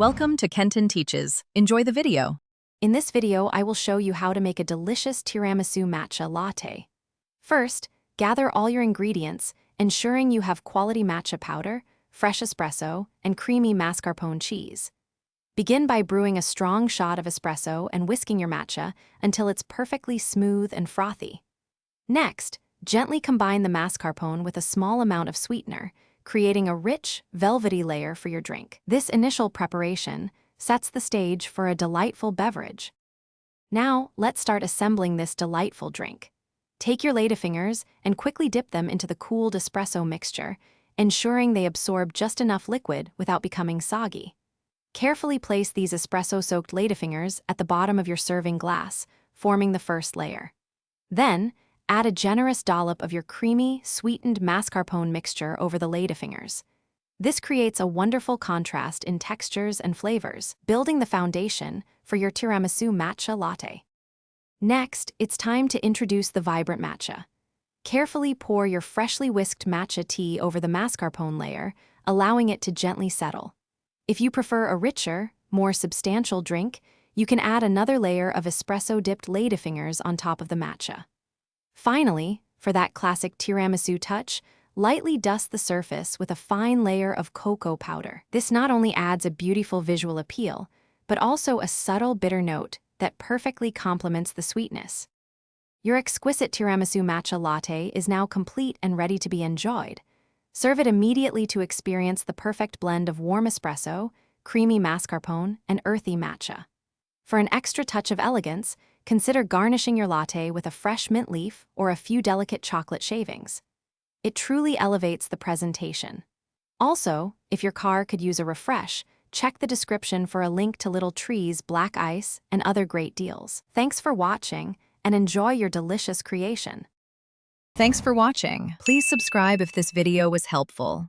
Welcome to Kenton Teaches. Enjoy the video. In this video, I will show you how to make a delicious tiramisu matcha latte. First, gather all your ingredients, ensuring you have quality matcha powder, fresh espresso, and creamy mascarpone cheese. Begin by brewing a strong shot of espresso and whisking your matcha until it's perfectly smooth and frothy. Next, gently combine the mascarpone with a small amount of sweetener, creating a rich, velvety layer for your drink. This initial preparation sets the stage for a delightful beverage. Now, let's start assembling this delightful drink. Take your ladyfingers and quickly dip them into the cooled espresso mixture, ensuring they absorb just enough liquid without becoming soggy. Carefully place these espresso-soaked ladyfingers at the bottom of your serving glass, forming the first layer. Then, add a generous dollop of your creamy, sweetened mascarpone mixture over the ladyfingers. This creates a wonderful contrast in textures and flavors, building the foundation for your tiramisu matcha latte. Next, it's time to introduce the vibrant matcha. Carefully pour your freshly whisked matcha tea over the mascarpone layer, allowing it to gently settle. If you prefer a richer, more substantial drink, you can add another layer of espresso-dipped ladyfingers on top of the matcha. Finally, for that classic tiramisu touch, lightly dust the surface with a fine layer of cocoa powder. This not only adds a beautiful visual appeal, but also a subtle bitter note that perfectly complements the sweetness. Your exquisite tiramisu matcha latte is now complete and ready to be enjoyed. Serve it immediately to experience the perfect blend of warm espresso, creamy mascarpone, and earthy matcha. For an extra touch of elegance, consider garnishing your latte with a fresh mint leaf or a few delicate chocolate shavings. It truly elevates the presentation. Also, if your car could use a refresh, check the description for a link to Little Tree's black ice and other great deals. Thanks for watching, and enjoy your delicious creation. Thanks for watching. Please subscribe if this video was helpful.